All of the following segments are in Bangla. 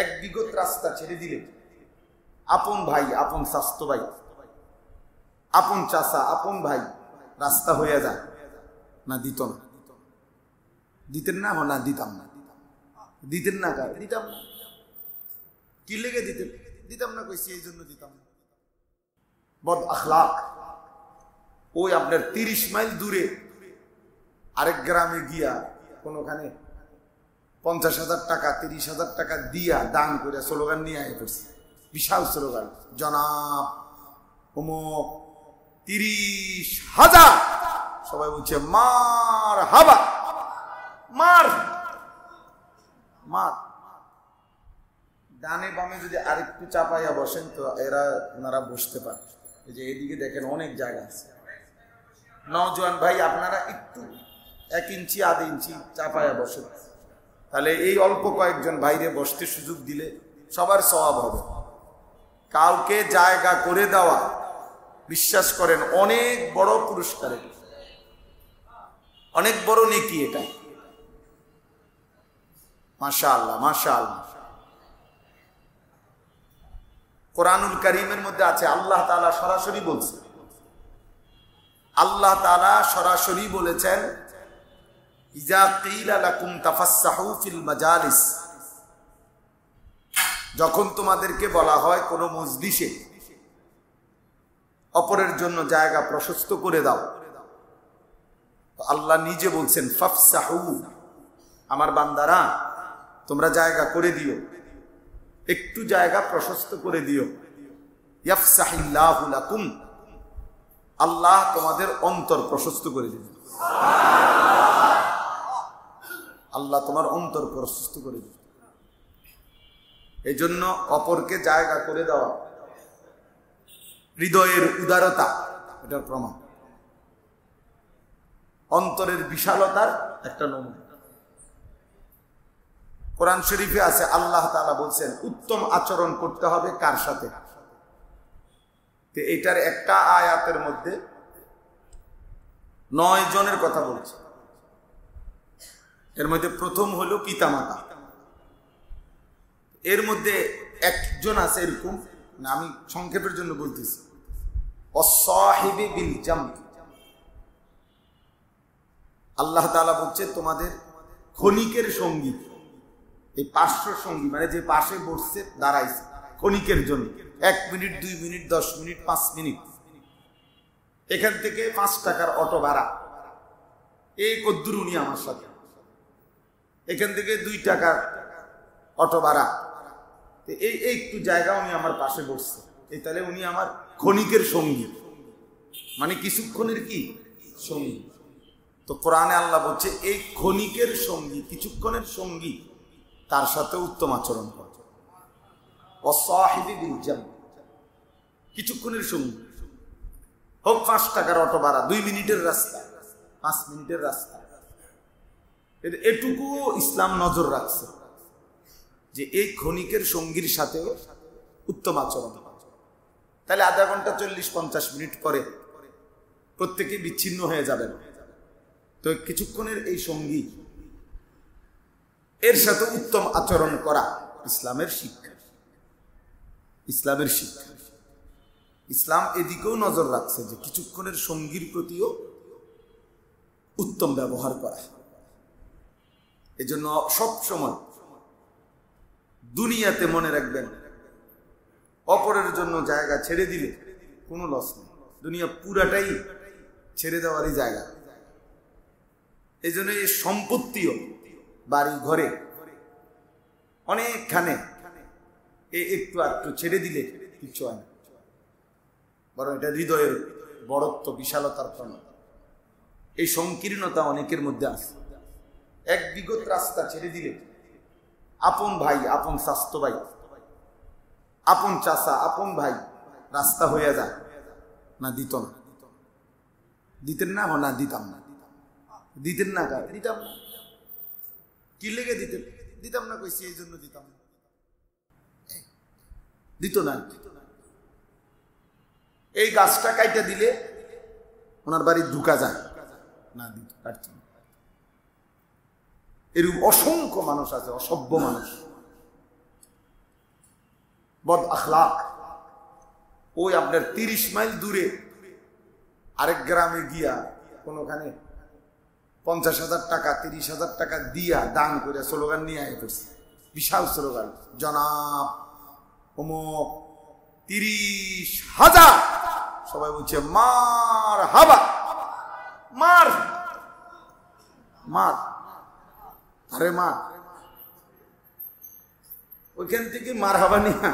এক বিগত রাস্তা ছেড়ে দিলে আপন ভাই, আপন স্বাস্থ্য ভাই, আপন চাচা, আপন ভাই রাস্তা হয়ে যায় না? দিত না? দিতেন না? না দিতাম না। দিতেন না? দিতাম না। কি লেগে দিতেন? দিতাম না কইছি এই জন্য দিতাম না। বদ আখলাক। ওই আপনার 30 মাইল দূরে আরেক গ্রামে গিয়া কোনখানে 50,000 টাকা 30,000 টাকা দিয়া দান করে স্লোগান নিয়ে আয় করছে, বিশাল স্লোগান, জনাব অমুক 30,000। সবাই বলছে মার হাবা, মার মার। ডানে বামে যদি আরেকটু চাপাইয়া বসেন তো ওনারা বসতে পারে। এই যে এদিকে দেখেন অনেক জায়গা আছে। নওজোয়ান ভাই আপনারা একটু 1 ইঞ্চি আধা ইঞ্চি চাপাইয়া বসেন, তাহলে এই অল্প কয়েকজন বাইরে বসতে সুযোগ দিলে সবার সওয়াব হবে। কাউকে জায়গা করে দেওয়া, বিশ্বাস করেন, অনেক বড় পুরস্কার, অনেক বড় নেকি এটা। মাশাআল্লাহ মাশাআল্লাহ। কোরআনুল কারীমের মধ্যে আছে, আল্লাহ তাআলা সরাসরি বলছে, আল্লাহ তাআলা সরাসরি বলেছেন, ইজা কিলা লাকুম তাফাসসাহু ফিল মাজালিস, যখন তোমাদেরকে বলা হয় কোন মজলিসে অপরের জন্য জায়গা প্রশস্ত করে দাও, আল্লাহ নিজে বলছেন ফাফসাহু, আমার বান্দারা তোমরা জায়গা করে দিও, একটু জায়গা প্রশস্ত করে দিও। ইয়াফসাহিল্লাহু লাকুম, আল্লাহ তোমাদের অন্তর প্রশস্ত করে দিবেন। আল্লাহ তোমার অন্তর প্রশস্ত করে দিবেন। এই জন্য অপরকে জায়গা করে দেওয়া হৃদয়ের উদারতা, এটার প্রমাণ, অন্তরের বিশালতার একটা নমুনা। কোরআন শরীফে আছে, আল্লাহ তাআলা বলছেন উত্তম আচরণ করতে হবে কার সাথে? এটার একটা আয়াতের মধ্যে 9 জনের কথা বলছে। এর মধ্যে প্রথম হলো পিতামাতা, এর মধ্যে একজন আছে এরকম, না আমি সংক্ষেপের জন্য বলতেছি, অসাহিবি বিল জামব, আল্লাহ তাআলা বলছে তোমাদের ক্ষণিকের সঙ্গী, এই 500 সঙ্গী মানে যে পাশে বসছে দাঁড়াইছে ক্ষণিকের জন্য, 1 মিনিট 2 মিনিট 10 মিনিট 5 মিনিট, এখান থেকে 5 টাকার অটো ভাড়া, এই কদ্দুর উনি আমার সাথে, এখান থেকে 2 টাকার অটো ভাড়া, এই একটু জায়গা উনি আমার পাশে বসছে, এই তাহলে উনি আমার ক্ষণিকের সঙ্গী, মানে কিছুক্ষণের কি সঙ্গী। তো কোরআনে আল্লাহ বলছে এই ক্ষণিকের সঙ্গী, কিছুক্ষণের সঙ্গী, তার সাথে উত্তম আচরণ করো। ওয়াসাহিবি বিল জামব, কিছুক্ষণের সঙ্গী, হোক 5 টাকার অটো ভাড়া, 2 মিনিটের রাস্তা, 5 মিনিটের রাস্তা, এটুকু ইসলাম নজর রাখছে যে এই ক্ষণিকের সঙ্গীর সাথে উত্তম আচরণ। তাহলে আধা ঘন্টা 40-50 মিনিট পরে প্রত্যেকে বিচ্ছিন্ন হয়ে যাবেন, তো কিছুক্ষণের এই সঙ্গী, এর সাথে উত্তম আচরণ করা ইসলামের শিক্ষা, ইসলামের শিক্ষা। ইসলাম এদিকেও নজর রাখছে যে কিছুক্ষণের সঙ্গীর প্রতিও উত্তম ব্যবহার করা। এজন্য সব সময় দুনিয়াতে মনে রাখবেন, অপরের জন্য জায়গা ছেড়ে দিলে কোনো লস নেই, দুনিয়া পুরাটাই ছেড়ে দেওয়ারই জায়গা। এই জন্য এই সম্পত্তিও, বাড়ি ঘরে অনেকখানে একটু একটু ছেড়ে দিলে কিছু হয় না, বরং এটা হৃদয়ের বড়ত্ব, বিশালতার প্রমাণ। এই সংকীর্ণতা অনেকের মধ্যে আছে। এক বিগত রাস্তা ছেড়ে দিলে আপন ভাই, আপন স্বাস্থ্য ভাই, আপন চাচা, আপন ভাই রাস্তা হয়ে যায় না? দিত না? দিতেন না? না দিতাম না। দিতেন না? দিতাম না। কি লেগে দিতেন? দিতাম না কইছি এই জন্য দিতাম না। দিত না। এই গাছটা কাইটা দিলে ওনার বাড়ি ঢুকা যায় না? দিত কাটত না। এরকম অসংখ্য মানুষ আছে, অসভ্য মানুষ, বদ আখলাক। ওই আপনার 30 মাইল দূরে আরেক গ্রামে গিয়া কোনখানে 50,000 টাকা 30,000 টাকা দিয়া দান করে স্লোগান নিয়ে আয় করছে, বিশাল স্লোগান, জনাব অমুক 30,000। সবাই বলছে মার হাবা, মার মার, আরে মা। ওইখান থেকে মার হাবা নিয়ে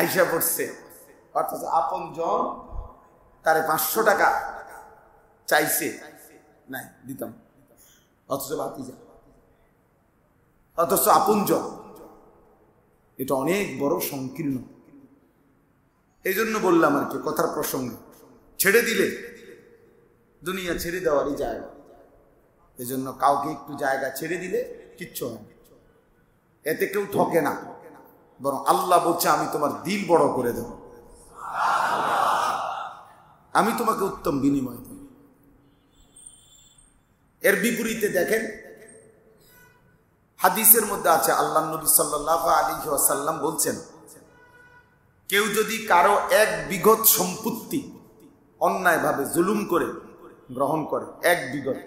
আইসা পড়ছে। অর্থাৎ আপন জন তারে 500 টাকা চাইছে, নাই দিতাম, অথচ ভাতিজা, অথচ আপন জন। এটা অনেক বড় সংকীর্ণ। এই জন্য বললাম আর কি, কথার প্রসঙ্গে ছেড়ে দিলে দুনিয়া ছেড়ে দেওয়ারই জায়গা। এই জন্য কাউকে একটু জায়গা ছেড়ে দিলে কিচ্ছু হয় না, এতে কেউ ঠকে না, বরং আল্লাহ বলছে আমি তোমার দিল বড় করে দেব, আমি তোমাকে উত্তম বিনিময় দেব। এর বিপরীতে দেখেন, হাদিসের মধ্যে আছে আল্লাহ নবী সাল্লাল্লাহু আলাইহি ওয়াসাল্লাম বলছেন, কেউ যদি কারো 1 বিঘত সম্পত্তি অন্যায়ভাবে জুলুম করে গ্রহণ করে, 1 বিঘত,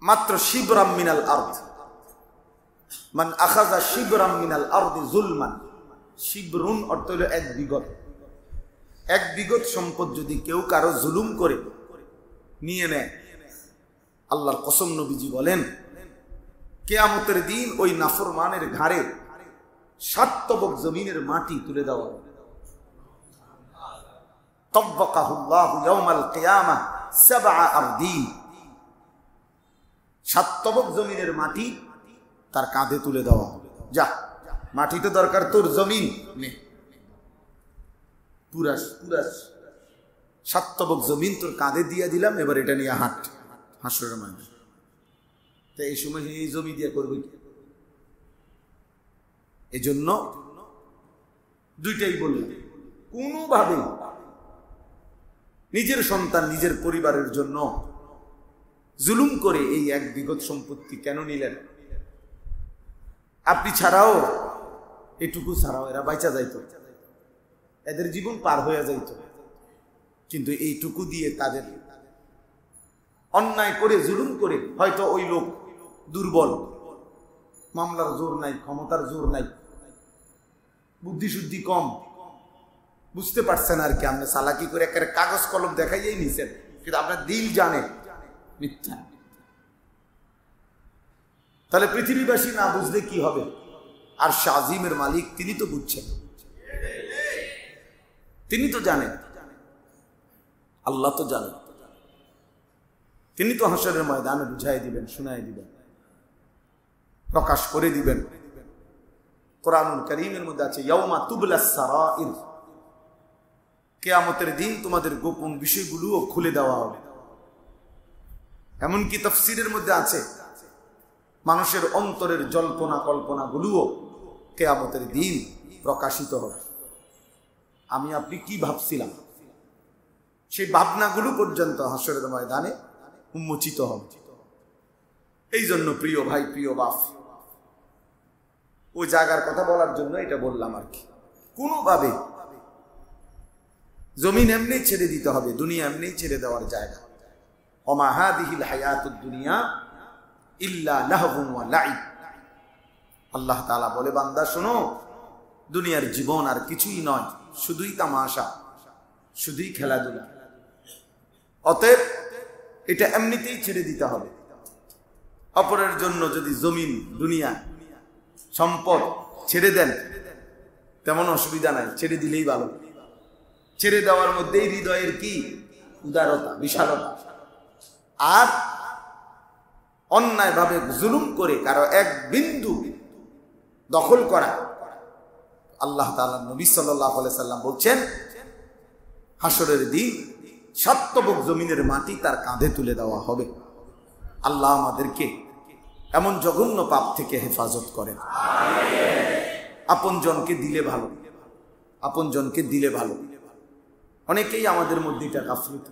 মাত্র শিবরাম মিনাল আরদ, মান আখাযা শিবরাম মিনাল আরদি যুলমান, শিবরুন অর্থ হলো 1 বিঘত। 1 বিঘত সম্পদ যদি কেউ কারো জুলুম করে নিয়ে নেয়, আল্লাহর কসম নবীজি বলেন কিয়ামতের দিন ওই নাফরমানের ঘাড়ে 7 তবক জমিনের মাটি তুলে দেওয়া হবে। তাব্বাকাহুল্লাহু ইয়াওমাল কিয়ামাহ 7 আরদিন, 7 তবক জমিনের মাটি তার কাঁধে তুলে দেওয়া হবে। যা, মাটি তো দরকার তোর, জমিন নে, পুরাস পুরাস 7 তবক জমিন তোর কাঁধে দিয়ে দিলাম, এবার এটা নিয়ে হাঁট হাসরের ময়দানে। তো এই সময় এই জমি দিয়ে করবে কি? এই জন্য দুইটাই বললাম, কোনোভাবে নিজের সন্তান নিজের পরিবারের জন্য জুলুম করে এই 1 বিঘত সম্পত্তি কেন নিলেন? আপনি ছাড়াও, এটুকু ছাড়াও এরা বাইচা যাইত, এদের জীবন পার হয়ে যাইত, কিন্তু এইটুকু দিয়ে তাদের অন্যায় করে জুলুম করে, হয়তো ওই লোক দুর্বল, মামলার জোর নাই, ক্ষমতার জোর নাই, বুদ্ধি শুদ্ধি কম, বুঝতে পারছেন আর কি, আপনি চালাকি করে একটা কাগজ কলম দেখাইয়াই নিছেন, কিন্তু আপনার দিল জানে মিথ্যা। তাহলে পৃথিবীবাসী না বুঝলে কি হবে? আর শাজিমের মালিক তিনি তো বুঝছেন, তিনি তো জানেন, আল্লাহ তো জানেন, তিনি তো হাসরের ময়দানে বুঝাই দিবেন, শুনাই দিবেন, প্রকাশ করে দিবেন। কোরআনুল কারীমের মধ্যে আছে ইয়াউমা তুবলাস সারাইর, কিয়ামতের দিন তোমাদের গোপন বিষয়গুলোও খুলে দেওয়া হবে। এমনকি তাফসীরের মধ্যে আছে মানুষের অন্তরের জল্পনা কল্পনাগুলোও কিয়ামতের দিন প্রকাশিত হবে। আমি আপনি কি ভাবছিলাম, সেই ভাবনাগুলো পর্যন্ত হাসরের ময়দানে উন্মোচিত হবে। এই জন্য প্রিয় ভাই, প্রিয় বাপ, ওই জায়গার কথা বলার জন্য এটা বললাম আর কি। কোনোভাবে জমিন এমনি ছেড়ে দিতে হবে, দুনিয়া এমনি ছেড়ে দেওয়ার জায়গা। ওমা হাদিহিল হায়াতুদ দুনিয়া ইল্লা লাহবুন ওয়া লাইব। আল্লাহ তাআলা বলে, বান্দা শোনো, দুনিয়ার জীবন আর কিছুই নয়, শুধুই তামাশা, শুধুই খেলাধুলা। অতএব এটা এমনিতেই ছেড়ে দিতে হবে। অপরের জন্য যদি জমিন, দুনিয়া, সম্পদ ছেড়ে দেন, তেমন অসুবিধা নাই, ছেড়ে দিলেই ভালো। ছেড়ে দেওয়ার মধ্যেই হৃদয়ের কি উদারতা, বিশালতা। আর অন্যায়ভাবে জুলুম করে কারো 1 বিন্দু দখল করা, আল্লাহ তাআলা নবী সাল্লাল্লাহু আলাইহি সাল্লাম বলছেন হাসরের দিন 7 তবক জমিনের মাটি তার কাঁধে তুলে দেওয়া হবে। আল্লাহ আমাদেরকে এমন জঘন্য পাপ থেকে হেফাজত করেন। আপনজনকে দিলে ভালো, আপনজনকে দিলে ভালো। অনেকেই আমাদের মধ্যে এটা গাফলতি,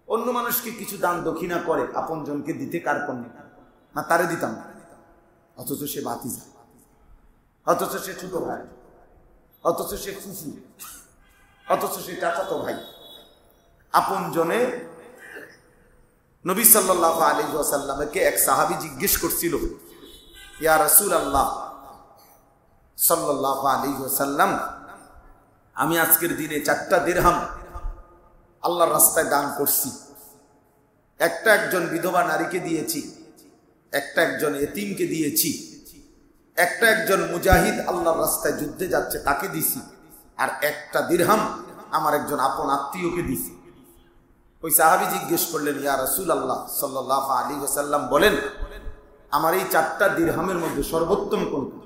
অন্য মানুষকে কিছু দান দক্ষিণা করে, আপনজনকে দিতে কার পণ্য না, তারে দিতাম না, অথচ সে ভাতিজা, অথচ সে ছোট ভাই, অথচ সে ফুফু, অথচ সে চাচাতো ভাই। আপন জনে নবী সাল্লাল্লাহু আলাইহি ওয়াসাল্লামকে এক সাহাবী জিজ্ঞেস করছিল, ইয়া রাসূলুল্লাহ সাল্লাল্লাহু আলাইহি ওয়াসাল্লাম, আমি আজকের দিনে 4টা দিরহাম আল্লাহর রাস্তায় দান করছি। একটা একজন বিধবা নারীকে দিয়েছি, একটা একজন এতিমকে দিয়েছি, একটা একজন মুজাহিদ আল্লাহর রাস্তায় যুদ্ধে যাচ্ছে তাকে দিছি, আর একটা দিরহাম আমার একজন আপন আত্মীয়কে দিছি। ওই সাহাবী জিজ্ঞেস করলেন, ইয়া রাসূলুল্লাহ সাল্লাল্লাহু আলাইহি ওয়াসাল্লাম বলেন, আমার এই 4টা দিরহামের মধ্যে সর্বোত্তম কোনটা?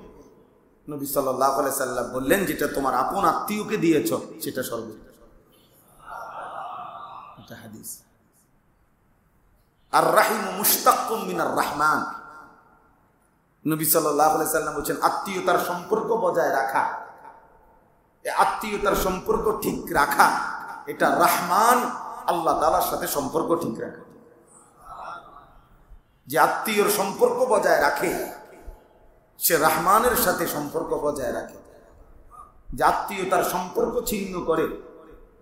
নবী সাল্লাল্লাহু আলাইহি সাল্লাম বললেন, যেটা তোমার আপন আত্মীয়কে দিয়েছো সেটা সর্বোত্তম। এটা হাদিস। আর রাহিম মুশতাক্কুম মিনার রহমান। নবী সাল্লাল্লাহু আলাইহি সাল্লাম বলেন, আত্মীয়তার সম্পর্ক বজায় রাখা, এই আত্মীয়তার সম্পর্ক ঠিক রাখা, এটা রহমান আল্লাহ তাআলার সাথে সম্পর্ক ঠিক রাখা। যে আত্মীয়র সম্পর্ক বজায় রাখে সে রহমানের সাথে সম্পর্ক বজায় রাখে। যে আত্মীয়তার সম্পর্ক ছিন্ন করে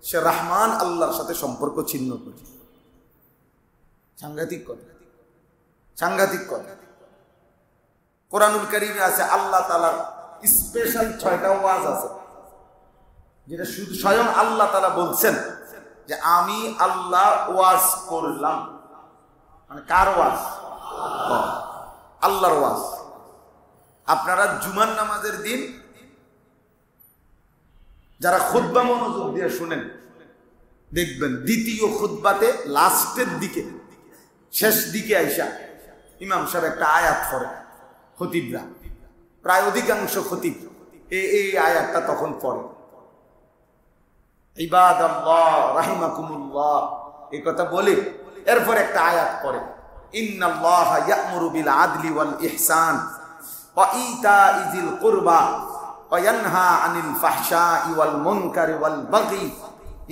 সে রহমান আল্লাহর সাথে সম্পর্ক ছিন্ন করে। সাংঘাতিক কথা, সাংঘাতিক কথা। কোরআনুল কারীমে আছে আল্লাহ তাআলার স্পেশাল 6টা ওয়াজ আছে, যেটা শুধু স্বয়ং আল্লাহ তাআলা বলছেন যে আমি আল্লাহ ওয়াজ করলাম। মানে কার ওয়াজ? আল্লাহর ওয়াজ। আপনারা জুমার নামাজের দিন যারা খুতবা মনোযোগ দিয়ে শুনেন, দেখবেন দ্বিতীয় খুতবাতে লাস্টের দিকে, শেষ দিকে আইসা ইমাম সাহেব একটা আয়াত পড়ে। খতিবরা প্রায় অধিকাংশ খতিব এই আয়াতটা তখন পড়ে, ইবাদাল্লাহ রাহিমাকুমুল্লাহ, এই কথা বলে এরপর একটা আয়াত পড়ে, ইন্নাল্লাহা ইয়া'মুরু বিল আদলি ওয়াল ইহসান ওয়া ইতাইযিল কুরবা ওয়া ইয়ানহা আনিল ফাহশাই ওয়াল মুনকারি ওয়াল বাগি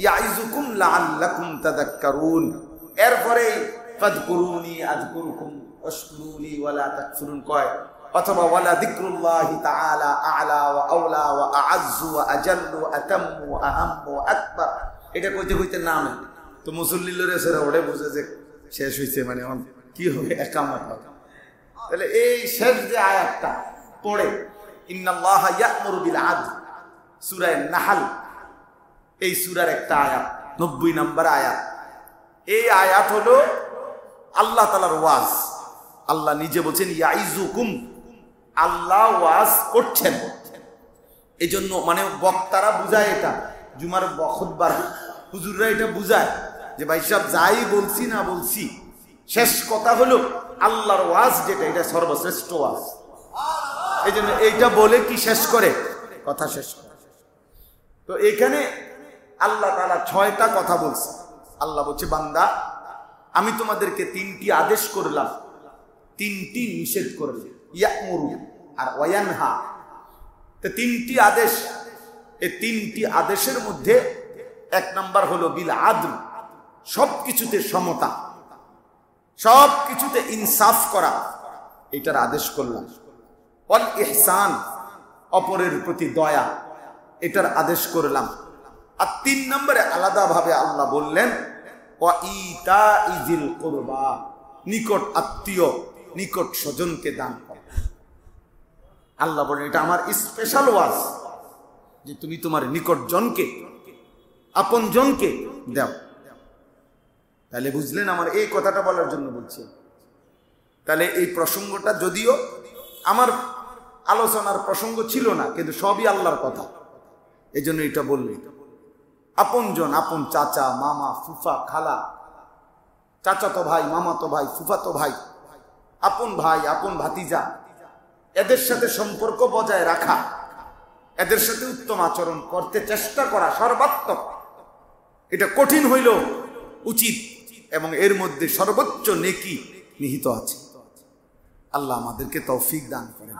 ইয়াইযুকুম লাআল্লাকুম তাযাক্কারুন। এরপরে ফাযকুরুনি আযকুরুকুম ওয়াশকুরুলি ওয়ালা তাকফুরুন কয়, অথবা ওয়ালা যিকরুল্লাহি তাআলা আ'লা ওয়া আওলা ওয়া আ'আজ্জু ওয়া আজাল্লু ওয়া আতাম্মু ওয়া আহাম্মু ওয়া আকবার। এটা কইতে কইতে নামে তো মুসল্লিদের এসে ওরে বুঝে যে শেষ হইছে, মানে এখন কি হবে, একামত হবে। তাহলে এই শেষ যে আয়াতটা পড়ে, ইন্নাল্লাহা ইয়া'মুরু বিল আদল, সূরা নাহল, এই সূরার একটা আয়াত, 90 নম্বর আয়াত। এই আয়াত হলো আল্লাহ তাআলার ওয়াজ। আল্লাহ নিজে বলছেন ইয়াইজুকুম, আল্লাহ ওয়াজ করছেন। এই জন্য মানে বক্তারা বুঝায়, এটা জুমার খুতবার হুজুররা এটা বুঝায় যে ভাই সাহেব যাই বলছি না বলছি, শেষ কথা হলো আল্লাহর ওয়াজ যেটা, এটা সর্বশ্রেষ্ঠ ওয়াজ। এই জন্য এইটা বলে কি শেষ করে, কথা শেষ করে। তো এখানে আল্লাহ তাআলা 6টা কথা বলছে। আল্লাহ বলছে, বান্দা আমি তোমাদেরকে 3টি আদেশ করলাম, 3টি নিষেধ করলাম, ইয়া'মুরু আর ওয়ায়ানহা। তো 3টি আদেশ, এই 3টি আদেশের মধ্যে 1 নাম্বার হলো বিল আদল, সবকিছুতে সমতা, সবকিছুতে ইনসাফ করা, এটার আদেশ করলাম। ওয়াল ইহসান, অপরের প্রতি দয়া, এটার আদেশ করলাম। আর 3 নম্বরে আলাদাভাবে আল্লাহ বললেন ওয়া ইতাইযিল কুরবা, নিকট আত্মীয়, নিকট স্বজনকে দান করা। আল্লাহ বলেন এটা আমার স্পেশাল ওয়াজ, যে তুমি তোমার নিকট জনকে, আপন জনকে দাও। তাহলে বুঝলেন আমার এই কথাটা বলার জন্য বলছি। তাহলে এই প্রসঙ্গটা যদিও আমার আলোচনার প্রসঙ্গ ছিল না, কিন্তু সবই আল্লাহর কথা, এই জন্য এটা বললে। আপন জন, আপন চাচা, মামা, ফুফা, খালা, চাচাতো ভাই, মামাতো ভাই, ফুফাতো ভাই, আপন ভাই, আপন ভাতিজা, এদের সাথে সম্পর্ক বজায় রাখা, এদের সাথে উত্তম আচরণ করতে চেষ্টা করা সর্বাত্মক, এটা কঠিন হইল উচিত, এবং এর মধ্যে সর্বোচ্চ নেকি নিহিত আছে। আল্লাহ আমাদেরকে তৌফিক দান করেন।